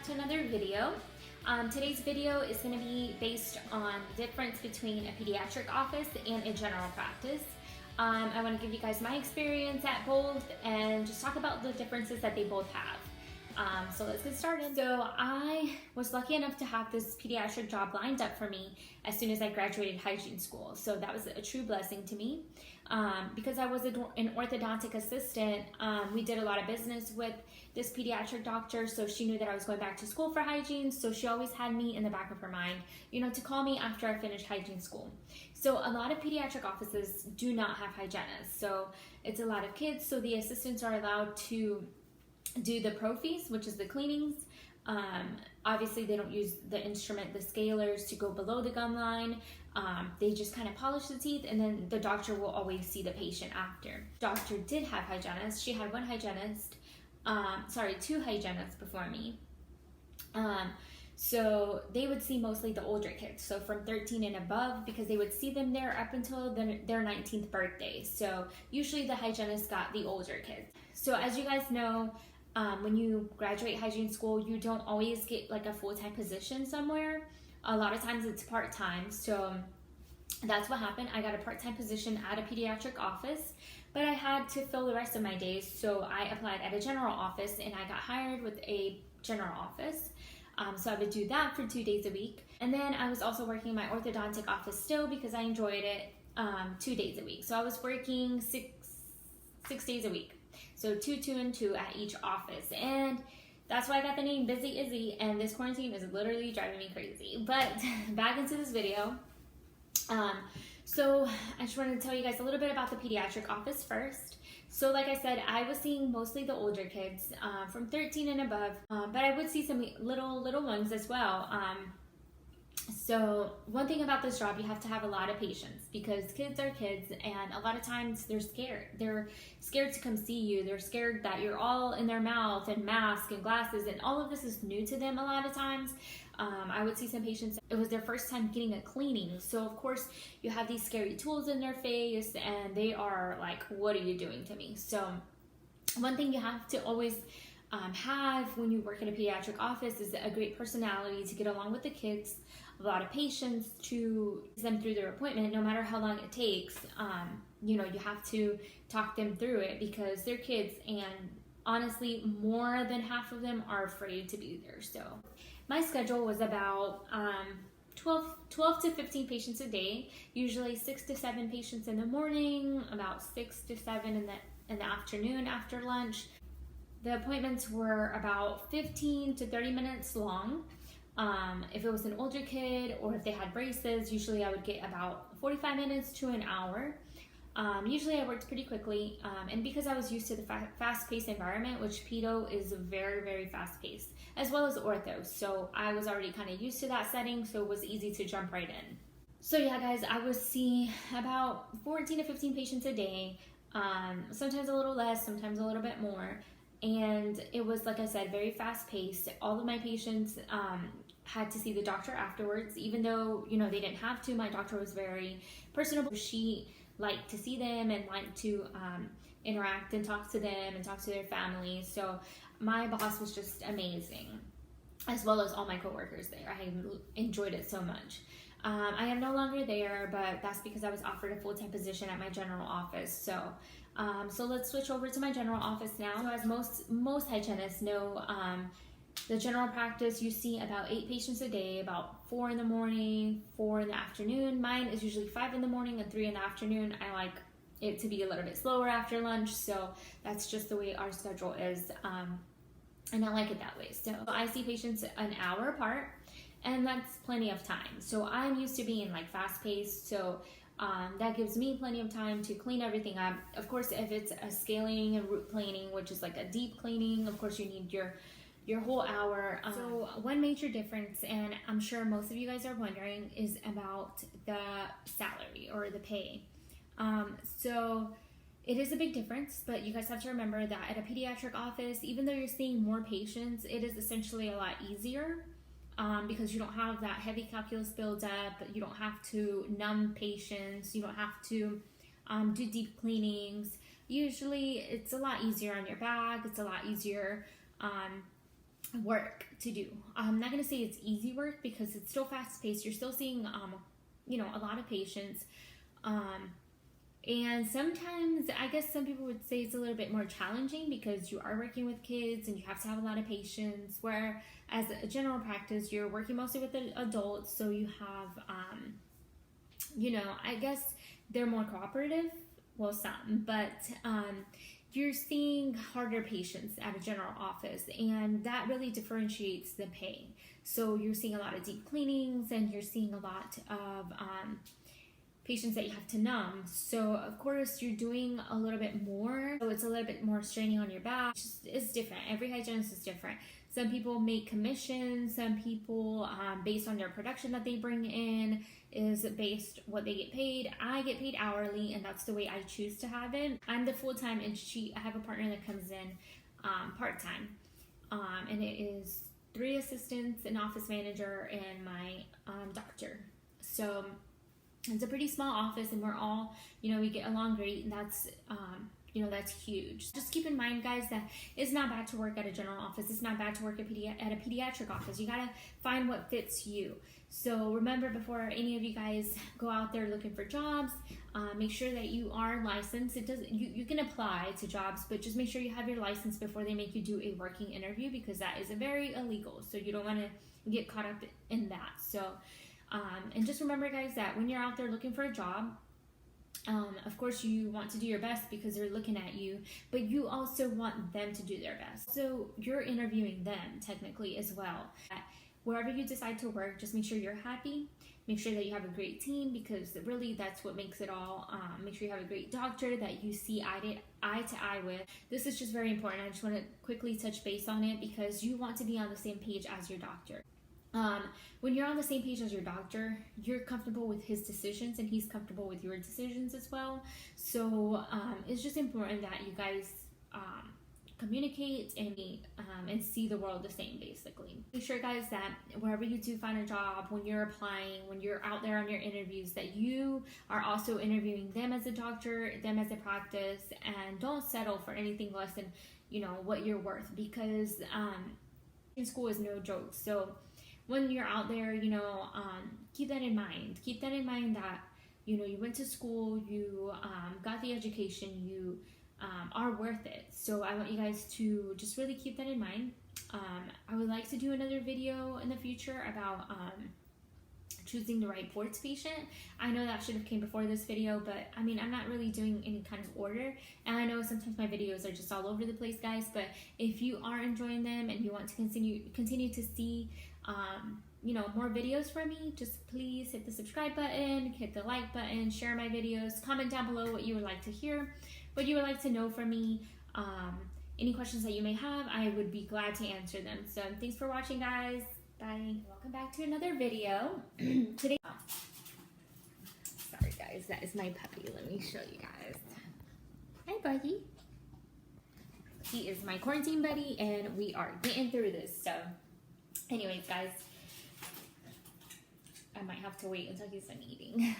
to another video. Today's video is going to be based on the difference between a pediatric office and a general practice. I want to give you guys my experience at both and just talk about the differences that they both have. So let's get started. So I was lucky enough to have this pediatric job lined up for me as soon as I graduated hygiene school. So that was a true blessing to me. Because I was an orthodontic assistant, we did a lot of business with this pediatric doctor, so she knew that I was going back to school for hygiene, so she always had me in the back of her mind, to call me after I finished hygiene school. So a lot of pediatric offices do not have hygienists, so it's a lot of kids, so the assistants are allowed to do the prophies, which is the cleanings. Obviously they don't use the instrument, the scalers, to go below the gum line. They just kind of polish the teeth, and then the doctor will always see the patient after. Doctor did have hygienists. She had two hygienists before me. So they would see mostly the older kids, so from 13 and above, because they would see them there up until their 19th birthday. So usually the hygienist got the older kids. So as you guys know, when you graduate hygiene school, you don't always get like a full-time position somewhere. A lot of times it's part-time, so that's what happened. I got a part-time position at a pediatric office, but I had to fill the rest of my days, so I applied at a general office and I got hired with a general office. So I would do that for 2 days a week. And then I was also working in my orthodontic office still because I enjoyed it, 2 days a week. So I was working six days a week. So 2, 2, and 2 at each office. And that's why I got the name Busy Izzy, and this quarantine is literally driving me crazy. But back into this video. So I just wanted to tell you guys a little bit about the pediatric office first. So like I said, I was seeing mostly the older kids from 13 and above, but I would see some little ones as well. So one thing about this job, you have to have a lot of patience because kids are kids, and a lot of times they're scared. They're scared to come see you. They're scared that you're all in their mouth and mask and glasses, and all of this is new to them a lot of times. I would see some patients, it was their first time getting a cleaning. So of course you have these scary tools in their face and they are like, what are you doing to me? So one thing you have to always have when you work in a pediatric office is a great personality to get along with the kids, a lot of patience to get them through their appointment, no matter how long it takes. You have to talk them through it because they're kids, and honestly, more than half of them are afraid to be there. So my schedule was about 12 to 15 patients a day, usually 6 to 7 patients in the morning, about 6 to 7 in the afternoon after lunch. The appointments were about 15 to 30 minutes long. If it was an older kid or if they had braces, usually I would get about 45 minutes to an hour. Usually I worked pretty quickly, and because I was used to the fast-paced environment, which pedo is very, very fast-paced, as well as ortho, so I was already kind of used to that setting, so it was easy to jump right in. So yeah, guys, I was seeing about 14 to 15 patients a day, sometimes a little less, sometimes a little bit more, and it was, like I said, very fast-paced. All of my patients had to see the doctor afterwards, even though, they didn't have to. My doctor was very personable. She liked to see them and liked to interact and talk to them and talk to their families. So my boss was just amazing, as well as all my coworkers there. I enjoyed it so much. I am no longer there, but that's because I was offered a full-time position at my general office. So let's switch over to my general office now. So as most hygienists know, the general practice, you see about 8 patients a day, about 4 in the morning, 4 in the afternoon. Mine is usually 5 in the morning and 3 in the afternoon. I like it to be a little bit slower after lunch, so that's just the way our schedule is, and I like it that way. So I see patients an hour apart, and that's plenty of time. So I'm used to being like fast-paced, so that gives me plenty of time to clean everything up. Of course, if it's a scaling and root planing, which is like a deep cleaning, of course you need your whole hour. So one major difference, and I'm sure most of you guys are wondering, is about the salary or the pay. So it is a big difference, but you guys have to remember that at a pediatric office, even though you're seeing more patients, it is essentially a lot easier because you don't have that heavy calculus buildup. You don't have to numb patients. You don't have to do deep cleanings. Usually it's a lot easier on your back. It's a lot easier work to do. I'm not going to say it's easy work because it's still fast paced. You're still seeing, you know, a lot of patients. And sometimes, I guess some people would say it's a little bit more challenging because you are working with kids and you have to have a lot of patience. Where as a general practice, you're working mostly with the adults, so you have, you know, I guess they're more cooperative. Well, some, but you're seeing harder patients at a general office, and that really differentiates the pay. So you're seeing a lot of deep cleanings, and you're seeing a lot of patients that you have to numb. So of course you're doing a little bit more. So it's a little bit more straining on your back. It's different. Every hygienist is different. Some people make commissions. Some people, based on their production that they bring in, is based what they get paid. I get paid hourly, and that's the way I choose to have it. I'm the full-time, and I have a partner that comes in part-time, and it is 3 assistants, an office manager, and my doctor. So it's a pretty small office, and we're all, you know, we get along great, and that's, you know, that's huge. Just keep in mind, guys, that it's not bad to work at a general office. It's not bad to work at a pediatric office. You gotta find what fits you. So remember, before any of you guys go out there looking for jobs, make sure that you are licensed. It doesn't, you can apply to jobs, but just make sure you have your license before they make you do a working interview, because that is very illegal. So you don't want to get caught up in that. So and just remember, guys, that when you're out there looking for a job, of course you want to do your best because they're looking at you, but you also want them to do their best. So you're interviewing them technically as well. Wherever you decide to work, just make sure you're happy. Make sure that you have a great team, because really that's what makes it all. Make sure you have a great doctor that you see eye to eye with. This is just very important. I just want to quickly touch base on it because you want to be on the same page as your doctor. When you're on the same page as your doctor, you're comfortable with his decisions and he's comfortable with your decisions as well. So it's just important that you guys communicate and see the world the same, basically. Make sure, guys, that wherever you do find a job, when you're applying, when you're out there on your interviews, that you are also interviewing them as a doctor, them as a practice, and don't settle for anything less than, you know, what you're worth, because in school is no joke. So when you're out there, you know, keep that in mind. Keep that in mind that, you know, you went to school, you got the education, you are worth it. So I want you guys to just really keep that in mind. I would like to do another video in the future about choosing the right boards patient. I know that should have came before this video, but I mean, I'm not really doing any kind of order, and I know sometimes my videos are just all over the place, guys, but if you are enjoying them and you want to continue to see you know, more videos from me, just please hit the subscribe button, hit the like button, share my videos, comment down below what you would like to hear, what you would like to know from me. Any questions that you may have, I would be glad to answer them. So thanks for watching, guys. Bye. Welcome back to another video. Today, sorry guys, that is my puppy. Let me show you guys. Hi, buddy. He is my quarantine buddy, and we are getting through this. So anyways, guys, I might have to wait until he's done eating.